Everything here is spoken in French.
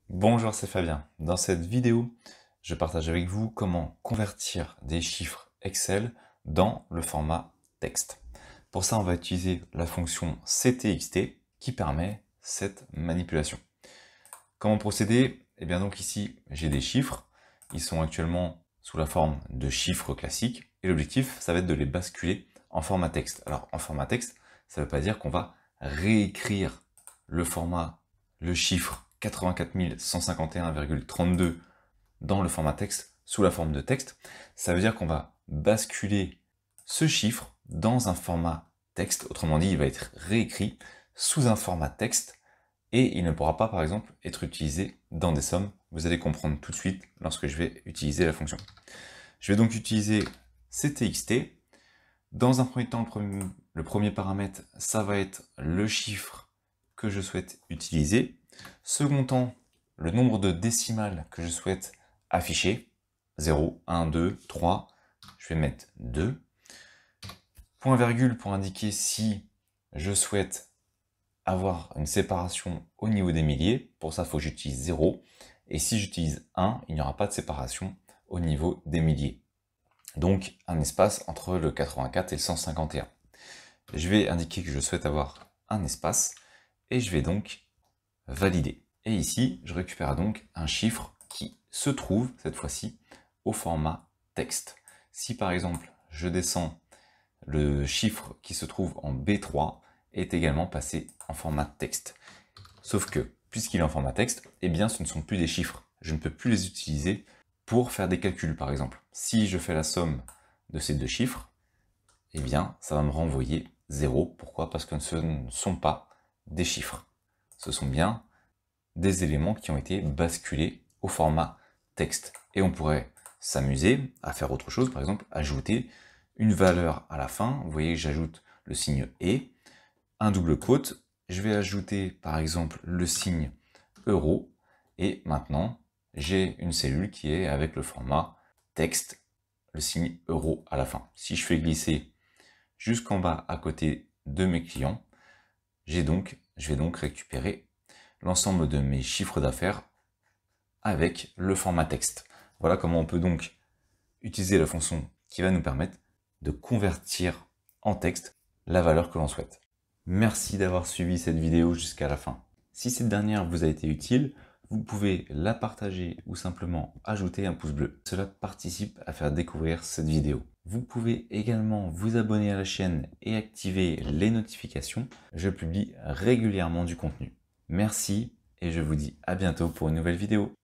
Bonjour, c'est Fabien. Dans cette vidéo, je partage avec vous comment convertir des chiffres Excel dans le format texte. Pour ça, on va utiliser la fonction ctxt qui permet cette manipulation. Comment procéder? Eh bien donc ici, j'ai des chiffres. Ils sont actuellement sous la forme de chiffres classiques. Et l'objectif, ça va être de les basculer en format texte. Alors en format texte, ça ne veut pas dire qu'on va réécrire le format, le chiffre 84 151,32 dans le format texte sous la forme de texte. Ça veut dire qu'on va basculer ce chiffre dans un format texte. Autrement dit, il va être réécrit sous un format texte et il ne pourra pas, par exemple, être utilisé dans des sommes. Vous allez comprendre tout de suite lorsque je vais utiliser la fonction. Je vais donc utiliser ctxt. Dans un premier temps, le premier paramètre, ça va être le chiffre que je souhaite utiliser. Second temps, le nombre de décimales que je souhaite afficher. 0, 1, 2, 3. Je vais mettre 2. Point virgule pour indiquer si je souhaite avoir une séparation au niveau des milliers. Pour ça, il faut que j'utilise 0. Et si j'utilise 1, il n'y aura pas de séparation au niveau des milliers. Donc un espace entre le 84 et le 151. Je vais indiquer que je souhaite avoir un espace et je vais donc valider. Et ici, je récupère donc un chiffre qui se trouve, cette fois-ci, au format texte. Si par exemple, je descends, le chiffre qui se trouve en B3 est également passé en format texte. Sauf que, puisqu'il est en format texte, eh bien ce ne sont plus des chiffres. Je ne peux plus les utiliser pour faire des calculs, par exemple. Si je fais la somme de ces deux chiffres, eh bien ça va me renvoyer 0. Pourquoi? Parce que ce ne sont pas des chiffres. Ce sont bien des éléments qui ont été basculés au format texte. Et on pourrait s'amuser à faire autre chose, par exemple ajouter une valeur à la fin. Vous voyez que j'ajoute le signe « et », un double quote, je vais ajouter par exemple le signe euro, et maintenant j'ai une cellule qui est avec le format texte, le signe euro à la fin. Si je fais glisser jusqu'en bas à côté de mes clients, je vais donc récupérer l'ensemble de mes chiffres d'affaires avec le format texte. Voilà comment on peut donc utiliser la fonction qui va nous permettre de convertir en texte la valeur que l'on souhaite. Merci d'avoir suivi cette vidéo jusqu'à la fin. Si cette dernière vous a été utile, vous pouvez la partager ou simplement ajouter un pouce bleu. Cela participe à faire découvrir cette vidéo. Vous pouvez également vous abonner à la chaîne et activer les notifications. Je publie régulièrement du contenu. Merci et je vous dis à bientôt pour une nouvelle vidéo.